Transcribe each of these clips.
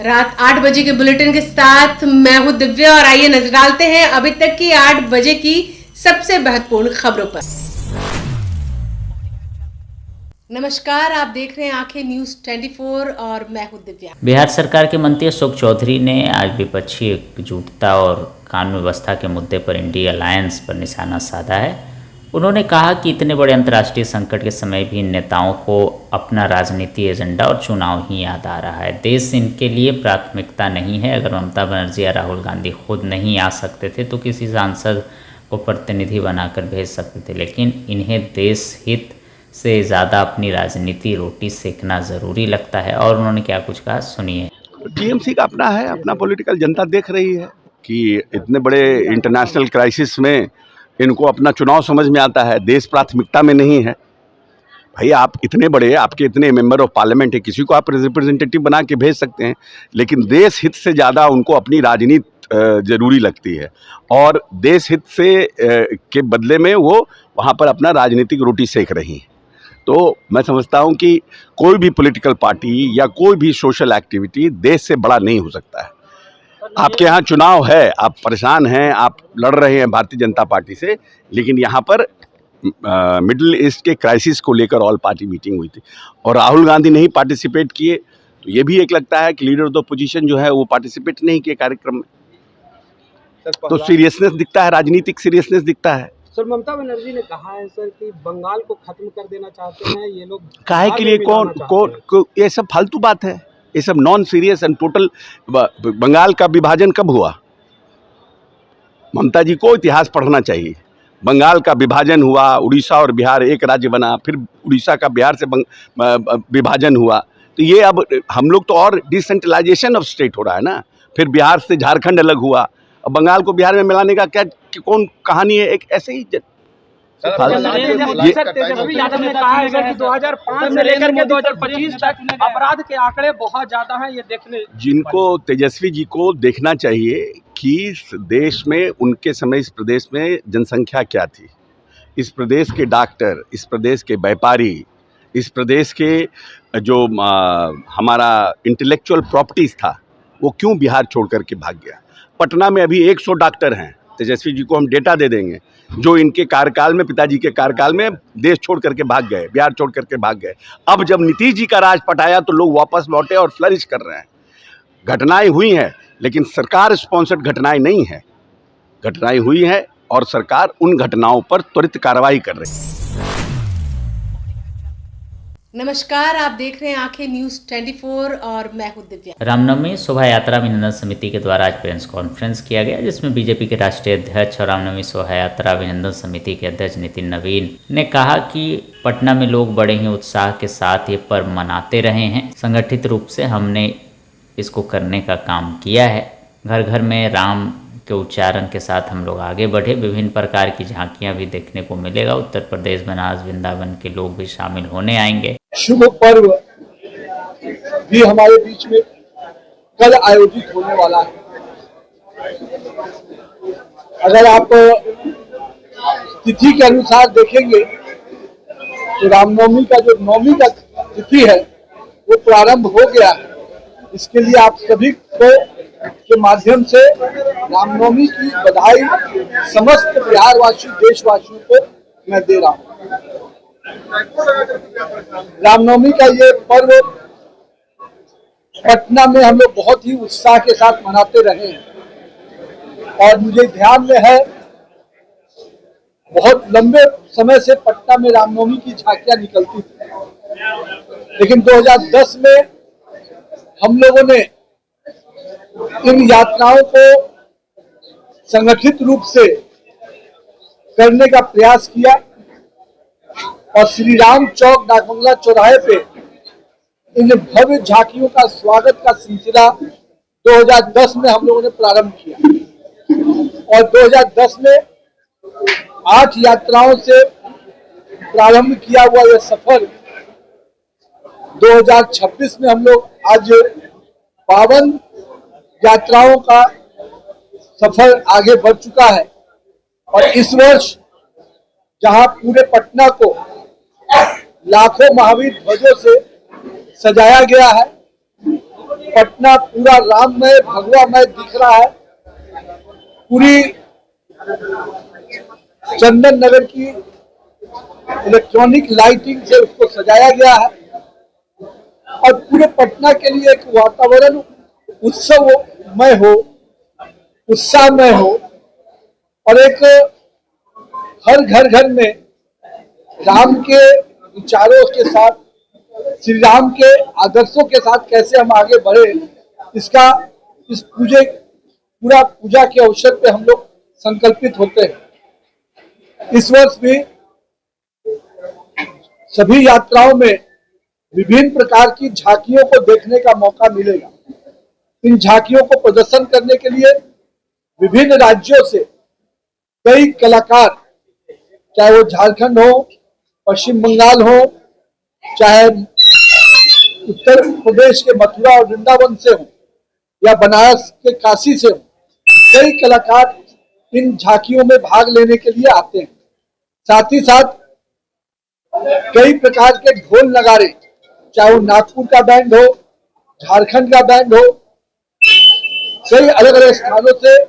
रात 8 बजे के बुलेटिन के साथ मैं हूं दिव्या और आइए नजर डालते हैं अभी तक की 8 बजे की सबसे महत्वपूर्ण खबरों पर। नमस्कार, आप देख रहे हैं आंखें न्यूज 24 और मैं हूं दिव्या। बिहार सरकार के मंत्री अशोक चौधरी ने आज विपक्षी एकजुटता और कानून व्यवस्था के मुद्दे पर इंडिया अलायंस पर निशाना साधा है। उन्होंने कहा कि इतने बड़े अंतर्राष्ट्रीय संकट के समय भी इन नेताओं को अपना राजनीति एजेंडा और चुनाव ही याद आ रहा है। देश इनके लिए प्राथमिकता नहीं है। अगर ममता बनर्जी या राहुल गांधी खुद नहीं आ सकते थे तो किसी सांसद को प्रतिनिधि बनाकर भेज सकते थे, लेकिन इन्हें देश हित से ज़्यादा अपनी राजनीति रोटी सेकना ज़रूरी लगता है। और उन्होंने क्या कुछ कहा, सुनिए। टीएमसी का अपना है, अपना पॉलिटिकल, जनता देख रही है कि इतने बड़े इंटरनेशनल क्राइसिस में इनको अपना चुनाव समझ में आता है, देश प्राथमिकता में नहीं है। भाई, आप इतने बड़े, आपके इतने मेंबर ऑफ पार्लियामेंट है, किसी को आप रिप्रेजेंटेटिव बना के भेज सकते हैं, लेकिन देश हित से ज़्यादा उनको अपनी राजनीति जरूरी लगती है और देश हित से के बदले में वो वहाँ पर अपना राजनीतिक रोटी सेक रही हैं। तो मैं समझता हूँ कि कोई भी पॉलिटिकल पार्टी या कोई भी सोशल एक्टिविटी देश से बड़ा नहीं हो सकता है। आपके यहाँ चुनाव है, आप परेशान हैं, आप लड़ रहे हैं भारतीय जनता पार्टी से, लेकिन यहाँ पर मिडिल ईस्ट के क्राइसिस को लेकर ऑल पार्टी मीटिंग हुई थी और राहुल गांधी नहीं पार्टिसिपेट किए, तो ये भी एक लगता है कि लीडर ऑफ द पोजीशन जो है वो पार्टिसिपेट नहीं किए कार्यक्रम में। तो सीरियसनेस दिखता है, राजनीतिक सीरियसनेस दिखता है। सर, ममता बनर्जी ने कहा है सर कि बंगाल को खत्म कर देना चाहते हैं ये लोग। काहे के लिए? कौन ये सब फालतू बात है, ये सब non serious and total. Bengal का विभाजन कब हुआ? ममता जी को इतिहास पढ़ना चाहिए। बंगाल का विभाजन हुआ, उड़ीसा और बिहार एक राज्य बना, फिर उड़ीसा का बिहार से विभाजन हुआ, तो ये अब हम लोग तो और डिसेंट्रलाइजेशन ऑफ स्टेट हो रहा है ना। फिर बिहार से झारखंड अलग हुआ, अब बंगाल को बिहार में मिलाने का क्या कौन कहानी है? एक ऐसे ही तेजस्वी यादव ने कहा है कि 2005 से लेकर के 2025 तक अपराध के आंकड़े बहुत ज्यादा हैं, ये देखने जिनको तेजस्वी जी को देखना चाहिए कि इस देश में उनके समय इस प्रदेश में जनसंख्या क्या थी, इस प्रदेश के डॉक्टर, इस प्रदेश के व्यापारी, इस प्रदेश के जो हमारा इंटेलेक्चुअल प्रॉपर्टीज था, वो क्यों बिहार छोड़ करके भाग गया। पटना में अभी 100 डॉक्टर हैं, तेजस्वी जी को हम डेटा दे देंगे, जो इनके कार्यकाल में, पिताजी के कार्यकाल में देश छोड़ करके भाग गए, बिहार छोड़ करके भाग गए। अब जब नीतीश जी का राज पटाया तो लोग वापस लौटे और फ्लरिश कर रहे हैं। घटनाएं हुई हैं, लेकिन सरकार स्पॉन्सर्ड घटनाएं नहीं है, घटनाएं हुई है और सरकार उन घटनाओं पर त्वरित कार्रवाई कर रही है। नमस्कार, आप देख रहे हैं आंखें न्यूज 24 और मैं हूं दिव्या। रामनवमी शोभा यात्रा अभिनंदन समिति के द्वारा आज प्रेस कॉन्फ्रेंस किया गया, जिसमें बीजेपी के राष्ट्रीय अध्यक्ष और रामनवमी शोभा यात्रा अभिनंदन समिति के अध्यक्ष नितिन नवीन ने कहा कि पटना में लोग बड़े ही उत्साह के साथ ये पर्व मनाते रहे हैं। संगठित रूप से हमने इसको करने का काम किया है। घर घर में राम के उच्चारण के साथ हम लोग आगे बढ़े। विभिन्न प्रकार की झांकियां भी देखने को मिलेगा। उत्तर प्रदेश, बनारस, वृंदावन के लोग भी शामिल होने आएंगे। शुभ पर्व भी हमारे बीच में कल आयोजित होने वाला है। अगर आप तिथि के अनुसार देखेंगे तो रामनवमी का जो नवमी का तिथि है वो प्रारंभ हो गया है। इसके लिए आप सभी को के माध्यम से रामनवमी की बधाई समस्त बिहारवासी, देशवासियों को मैं दे रहा हूँ। रामनवमी का ये पर्व पटना में हम लोग बहुत ही उत्साह के साथ मनाते रहे हैं और मुझे ध्यान में है बहुत लंबे समय से पटना में रामनवमी की झांकियां निकलती थी, लेकिन 2010 में हम लोगों ने इन यात्राओं को संगठित रूप से करने का प्रयास किया और श्री राम चौक डाकबंगला चौराहे पे इन भव्य झांकियों का स्वागत का सिलसिला 2010 में हम लोगों ने प्रारंभ किया और 2010 में 8 यात्राओं से प्रारंभ किया हुआ यह सफर 2026 में हम लोग आज 52 यात्राओं का सफर आगे बढ़ चुका है और इस वर्ष जहां पूरे पटना को लाखों महावीर ध्वजों से सजाया गया है, पटना पूरा राममय भगवामय दिख रहा है। पूरी चंदन नगर की इलेक्ट्रॉनिक लाइटिंग से उसको सजाया गया है और पूरे पटना के लिए एक वातावरण उत्सवमय हो, उत्साहमय हो और एक हर घर में राम के विचारों के साथ, श्री राम के आदर्शों के साथ कैसे हम आगे बढ़े, इसका इस पूरा पूजा के अवसर पे हम लोग संकल्पित होते हैं। इस वर्ष भी सभी यात्राओं में विभिन्न प्रकार की झांकियों को देखने का मौका मिलेगा। इन झांकियों को प्रदर्शन करने के लिए विभिन्न राज्यों से कई कलाकार, चाहे वो झारखंड हो, पश्चिम बंगाल हो, चाहे उत्तर प्रदेश के मथुरा और वृंदावन से हो या बनारस के काशी से हो, कई कलाकार इन झांकियों में भाग लेने के लिए आते हैं। साथ ही साथ कई प्रकार के ढोल नगाड़े, चाहे वो नागपुर का बैंड हो, झारखंड का बैंड हो, कई अलग अलग स्थानों से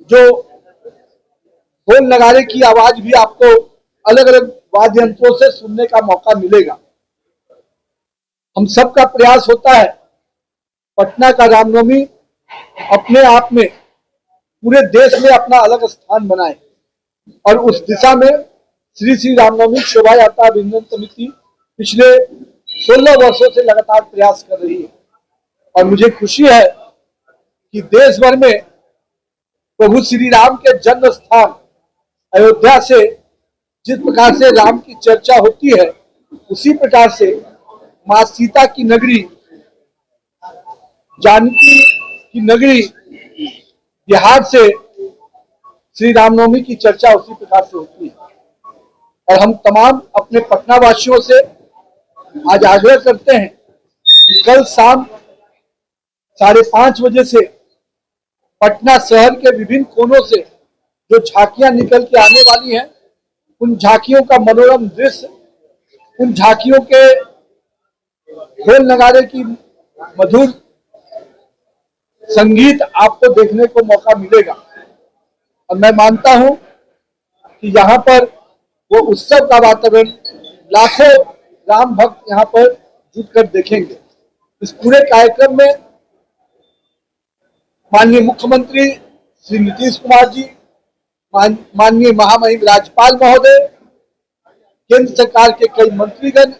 जो ढोल नगाड़े की आवाज भी आपको अलग अलग वाद्य यंत्रों से सुनने का मौका मिलेगा। हम सबका प्रयास होता है पटना का रामनवमी अपने आप में पूरे देश में अपना अलग स्थान बनाए और उस दिशा में श्री रामनवमी शोभा यात्रा अभिनंदन समिति पिछले 16 वर्षों से लगातार प्रयास कर रही है और मुझे खुशी है कि देश भर में प्रभु श्री राम के जन्म स्थान अयोध्या से जिस प्रकार से राम की चर्चा होती है, उसी प्रकार से मां सीता की नगरी, जानकी की नगरी बिहार से श्री रामनवमी की चर्चा उसी प्रकार से होती है। और हम तमाम अपने पटना वासियों से आज आग्रह करते हैं कि कल शाम 5:30 बजे से पटना शहर के विभिन्न कोनों से जो झांकियां निकल के आने वाली हैं, उन झांकियों का मनोरम दृश्य, उन झांकियों के ढोल नगाड़े की मधुर संगीत आपको देखने को मौका मिलेगा। और मैं मानता हूं कि यहाँ पर वो उत्सव का वातावरण लाखों राम भक्त यहाँ पर जुटकर देखेंगे। इस पूरे कार्यक्रम में माननीय मुख्यमंत्री श्री नीतीश कुमार जी, माननीय महामहिम राज्यपाल महोदय, केंद्र सरकार के कई मंत्रीगण,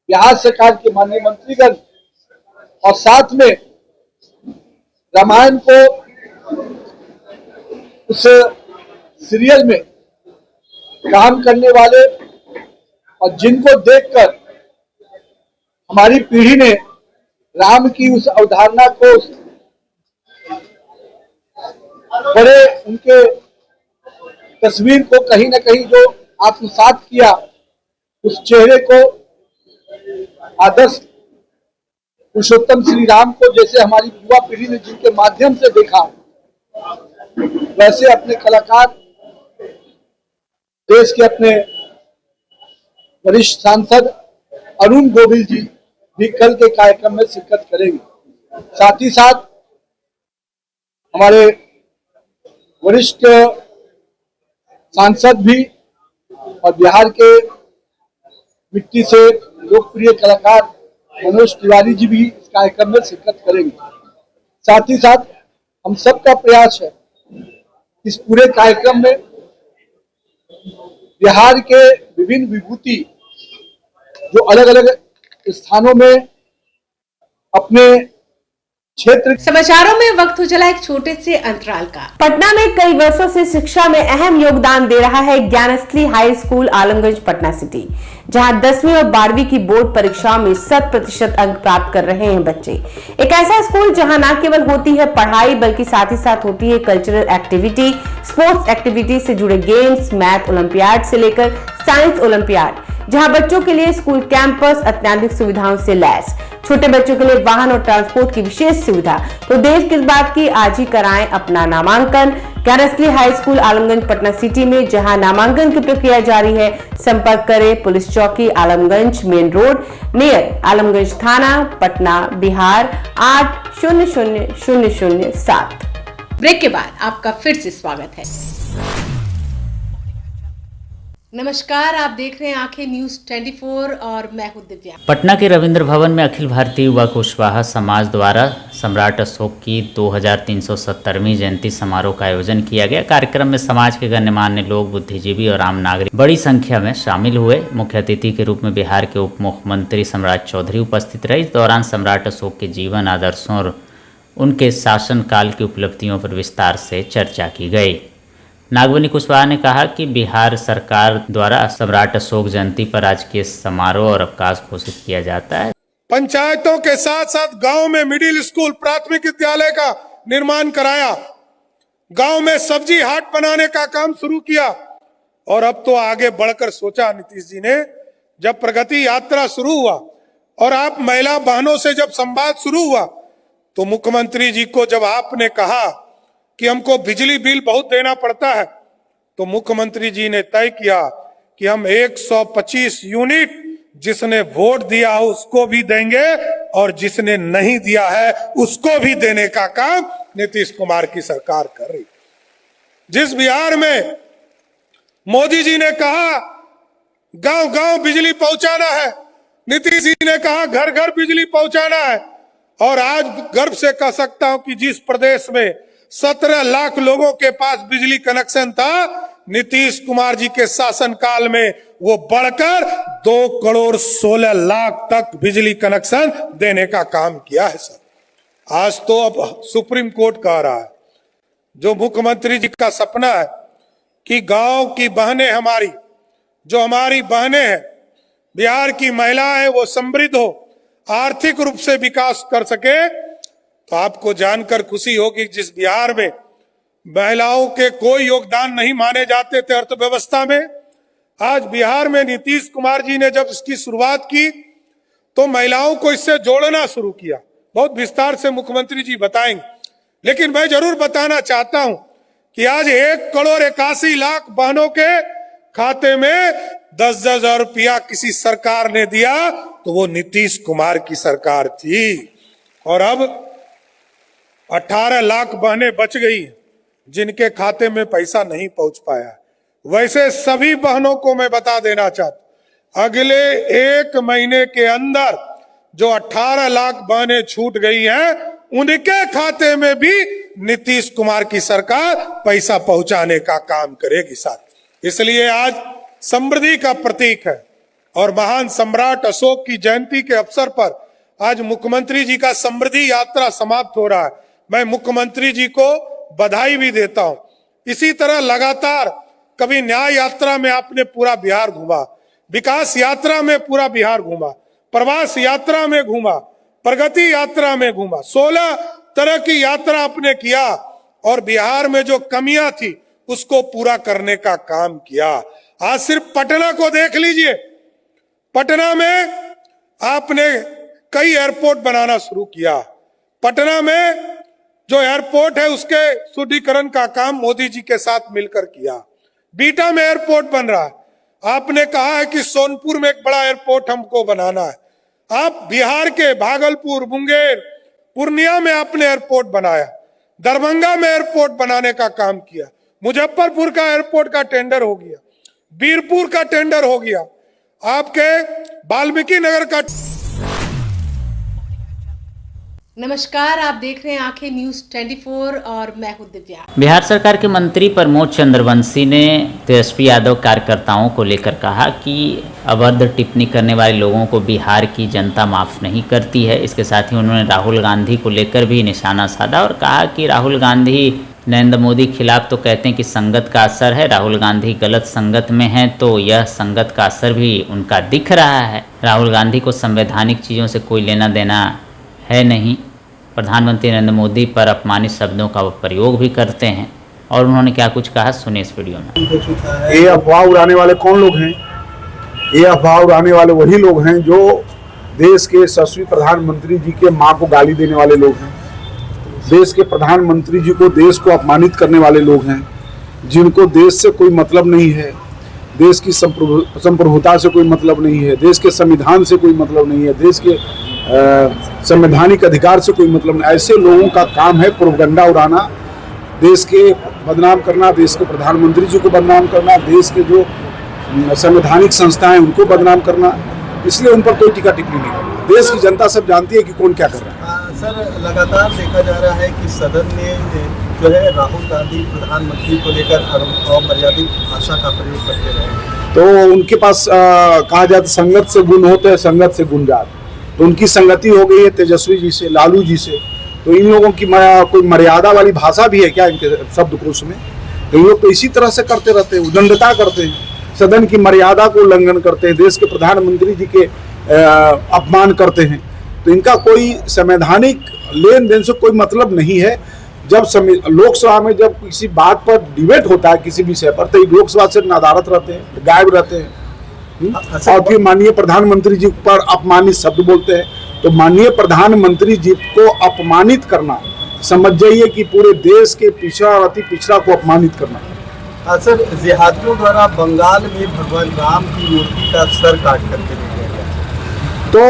बिहार सरकार के माननीय मंत्रीगण और साथ में रामायण को उस सीरियल में काम करने वाले और जिनको देखकर हमारी पीढ़ी ने राम की उस अवधारणा को बड़े उनके तस्वीर को कहीं ना कहीं जो आत्मसात किया, उस चेहरे को आदर्श पुरुषोत्तम श्री राम को जैसे हमारी युवा पीढ़ी ने जिनके माध्यम से देखा, वैसे अपने कलाकार देश के अपने वरिष्ठ सांसद अरुण गोविल जी भी कल के कार्यक्रम में शिरकत करेंगे। साथ ही साथ हमारे वरिष्ठ सांसद भी और बिहार के मिट्टी से लोकप्रिय कलाकार मनोज तिवारी जी भी इस कार्यक्रम में शिरकत करेंगे। साथ ही साथ हम सबका प्रयास है इस पूरे कार्यक्रम में बिहार के विभिन्न विभूति जो अलग अलग स्थानों में अपने क्षेत्र। समाचारों में वक्त हो चला एक छोटे से अंतराल का। पटना में कई वर्षों से शिक्षा में अहम योगदान दे रहा है Gyansthali high school Alamganj Patna city, जहां 10वीं और 12वीं की बोर्ड परीक्षाओं में 100% अंक प्राप्त कर रहे हैं बच्चे। एक ऐसा स्कूल जहां न केवल होती है पढ़ाई बल्कि साथ ही साथ होती है कल्चरल एक्टिविटी, स्पोर्ट्स एक्टिविटी से जुड़े गेम्स, मैथ ओलंपियाड से लेकर साइंस ओलंपियाड, जहां बच्चों के लिए स्कूल कैंपस अत्याधुनिक सुविधाओं से लैस, छोटे बच्चों के लिए वाहन और ट्रांसपोर्ट की विशेष सुविधा। तो देर किस बात की, आज ही कराएं अपना नामांकन Gyansthali high school Alamganj Patna city में, जहां नामांकन की प्रक्रिया जारी है। संपर्क करें पुलिस चौकी Alamganj main road near Alamganj थाना पटना बिहार 800007। ब्रेक के बाद आपका फिर से स्वागत है। नमस्कार, आप देख रहे हैं आंखें न्यूज 24 और मैं हूं दिव्या। पटना के रविंद्र भवन में अखिल भारतीय युवा कुशवाहा समाज द्वारा सम्राट अशोक की 2370वीं जयंती समारोह का आयोजन किया गया। कार्यक्रम में समाज के गणमान्य लोग, बुद्धिजीवी और आम नागरिक बड़ी संख्या में शामिल हुए। मुख्य अतिथि के रूप में बिहार के उप मुख्यमंत्री सम्राट चौधरी उपस्थित रहे। इस दौरान सम्राट अशोक के जीवन, आदर्शों और उनके शासनकाल की उपलब्धियों पर विस्तार से चर्चा की गई। नागवनी कुशवाहा ने कहा कि बिहार सरकार द्वारा सम्राट अशोक जयंती पर राजकीय समारोह और अवकाश घोषित किया जाता है। पंचायतों के साथ साथ गांव में मिडिल स्कूल, प्राथमिक विद्यालय का निर्माण कराया, गांव में सब्जी हाट बनाने का काम शुरू किया और अब तो आगे बढ़कर सोचा नीतीश जी ने, जब प्रगति यात्रा शुरू हुआ और आप महिला बहनों से जब संवाद शुरू हुआ तो मुख्यमंत्री जी को जब आपने कहा कि हमको बिजली बिल बहुत देना पड़ता है, तो मुख्यमंत्री जी ने तय किया कि हम 125 यूनिट जिसने वोट दिया हो उसको भी देंगे और जिसने नहीं दिया है उसको भी देने का काम नीतीश कुमार की सरकार कर रही। जिस बिहार में मोदी जी ने कहा गांव गांव बिजली पहुंचाना है, नीतीश जी ने कहा घर घर बिजली पहुंचाना है, और आज गर्व से कह सकता हूं कि जिस प्रदेश में 17 लाख लोगों के पास बिजली कनेक्शन था, नीतीश कुमार जी के शासनकाल में वो बढ़कर 2,16,00,000 तक बिजली कनेक्शन देने का काम किया है सर। आज तो अब सुप्रीम कोर्ट कह रहा है, जो मुख्यमंत्री जी का सपना है कि गांव की बहनें हमारी, जो हमारी बहनें हैं, बिहार की महिलाएं वो समृद्ध हो, आर्थिक रूप से विकास कर सके, तो आपको जानकर खुशी होगी जिस बिहार में महिलाओं के कोई योगदान नहीं माने जाते थे अर्थव्यवस्था में, आज बिहार में नीतीश कुमार जी ने जब इसकी शुरुआत की तो महिलाओं को इससे जोड़ना शुरू किया। बहुत विस्तार से मुख्यमंत्री जी बताएंगे, लेकिन मैं जरूर बताना चाहता हूं कि आज 1,81,00,000 बहनों के खाते में 10,000 रुपया किसी सरकार ने दिया तो वो नीतीश कुमार की सरकार थी, और अब 18 लाख बहनें बच गई जिनके खाते में पैसा नहीं पहुंच पाया। वैसे सभी बहनों को मैं बता देना चाहता, अगले 1 महीने के अंदर जो 18 लाख बहनें छूट गई हैं, उनके खाते में भी नीतीश कुमार की सरकार पैसा पहुंचाने का काम करेगी साथ। इसलिए आज समृद्धि का प्रतीक है और महान सम्राट अशोक की जयंती के अवसर पर आज मुख्यमंत्री जी का समृद्धि यात्रा समाप्त हो रहा है। मैं मुख्यमंत्री जी को बधाई भी देता हूं। इसी तरह लगातार कभी न्याय यात्रा में आपने पूरा बिहार घूमा, विकास यात्रा में पूरा बिहार घूमा, प्रवास यात्रा में घूमा, प्रगति यात्रा में घूमा, 16 तरह की यात्रा आपने किया और बिहार में जो कमियां थी उसको पूरा करने का काम किया। आज सिर्फ पटना को देख लीजिए, पटना में आपने कई एयरपोर्ट बनाना शुरू किया। पटना में जो एयरपोर्ट है उसके सुदृढ़ीकरण का काम मोदी जी के साथ मिलकर किया। बीटा में एयरपोर्ट बन रहा है, आपने कहा है कि सोनपुर में एक बड़ा एयरपोर्ट हमको बनाना है। आप बिहार के भागलपुर, मुंगेर, पूर्णिया में आपने एयरपोर्ट बनाया, दरभंगा में एयरपोर्ट बनाने का काम किया, मुजफ्फरपुर का एयरपोर्ट का टेंडर हो गया, बीरपुर का टेंडर हो गया, आपके वाल्मीकि नगर का। नमस्कार, आप देख रहे हैं आंखें न्यूज 24 और मैं हूं दिव्या। बिहार सरकार के मंत्री प्रमोद चंद्रवंशी ने तेजस्वी यादव कार्यकर्ताओं को लेकर कहा कि अभद्र टिप्पणी करने वाले लोगों को बिहार की जनता माफ नहीं करती है। इसके साथ ही उन्होंने राहुल गांधी को लेकर भी निशाना साधा और कहा कि राहुल गांधी नरेंद्र मोदी खिलाफ तो कहते हैं कि संगत का असर है, राहुल गांधी गलत संगत में हैं तो यह संगत का असर भी उनका दिख रहा है। राहुल गांधी को संवैधानिक चीज़ों से कोई लेना देना है नहीं। प्रधानमंत्री नरेंद्र मोदी पर अपमानित शब्दों का प्रयोग भी करते हैं और उन्होंने क्या कुछ कहा, सुनिए इस वीडियो में। ये अफवाह उड़ाने वाले कौन लोग हैं? ये अफवाह उड़ाने वाले वही लोग हैं जो देश के यशस्वी प्रधानमंत्री जी के मां को गाली देने वाले लोग हैं, देश के प्रधानमंत्री जी को देश को अपमानित करने वाले लोग हैं, जिनको देश से कोई मतलब नहीं है, देश की संप्रभुता से कोई मतलब नहीं है, देश के संविधान से कोई मतलब नहीं है, देश के संवैधानिक अधिकार से कोई मतलब नहीं। ऐसे लोगों का काम है प्रोपगंडा उड़ाना, देश के बदनाम करना, देश के प्रधानमंत्री जी को बदनाम करना, देश के जो संवैधानिक संस्थाएं उनको बदनाम करना। इसलिए उन पर कोई टीका टिप्पणी नहीं करना। देश की जनता सब जानती है कि कौन क्या कर रहा है। सर, लगातार देखा जा रहा है कि सदन में जो है राहुल गांधी प्रधानमंत्री को लेकर अमर्यादित भाषा का प्रयोग करते रहे, तो उनके पास कहा जाता संगत से गुण होते हैं, संगत से गुण जात। तो उनकी संगति हो गई है तेजस्वी जी से, लालू जी से। तो इन लोगों की कोई मर्यादा वाली भाषा भी है क्या इनके शब्दकोश में? तो इन लोग तो इसी तरह से करते रहते हैं, उदंडता करते हैं, सदन की मर्यादा को उल्लंघन करते हैं, देश के प्रधानमंत्री जी के अपमान करते हैं। तो इनका कोई संवैधानिक लेन देन से कोई मतलब नहीं है। जब लोकसभा में जब किसी बात पर डिबेट होता है किसी विषय पर, तो लोकसभा से नदारत रहते हैं, गायब रहते हैं और फिर माननीय प्रधानमंत्री जी पर अपमानित शब्द बोलते हैं। तो माननीय प्रधानमंत्री जी को अपमानित करना समझ जाइए कि पूरे देश के पिछड़ा और अति पिछड़ा को अपमानित करना। सर, जिहादियों द्वारा बंगाल में भगवान राम की मूर्ति का सर काट करके दिया गया, तो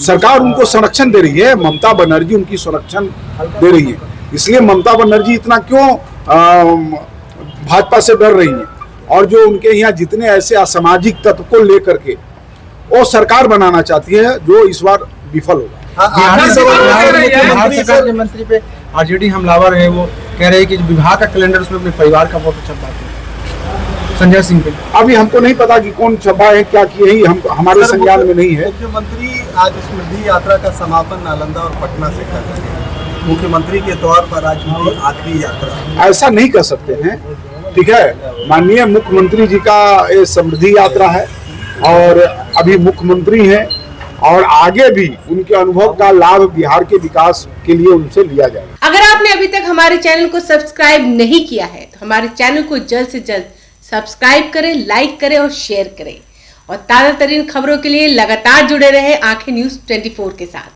सरकार उनको संरक्षण दे रही है, ममता बनर्जी उनकी संरक्षण दे रही है। इसलिए ममता बनर्जी इतना क्यों भाजपा से डर रही है, और जो उनके यहाँ जितने ऐसे असामाजिक तत्व को लेकर के वो सरकार बनाना चाहती है, जो इस बार विफल होगा। के मंत्री पे आरजेडी हमलावर है, वो कह रहे हैं कि विभाग का कैलेंडर उसमें अपने परिवार का फोटो छपवाते हैं संजय सिंह पे। अभी हमको नहीं पता कि कौन छपा है, क्या किए है, हम हमारे संज्ञान में नहीं है। मुख्यमंत्री आज स्मृति यात्रा का समापन नालंदा और पटना से कर रहे हैं। मुख्यमंत्री के तौर पर आज उनकी आखिरी यात्रा। ऐसा नहीं कर सकते हैं, ठीक है। माननीय मुख्यमंत्री जी का ये समृद्धि यात्रा है और अभी मुख्यमंत्री हैं, और आगे भी उनके अनुभव का लाभ बिहार के विकास के लिए उनसे लिया जाएगा। अगर आपने अभी तक हमारे चैनल को सब्सक्राइब नहीं किया है तो हमारे चैनल को जल्द से जल्द सब्सक्राइब करें, लाइक करें और शेयर करें, और ताजा तरीन खबरों के लिए लगातार जुड़े रहे आंखें न्यूज़ 24 के साथ।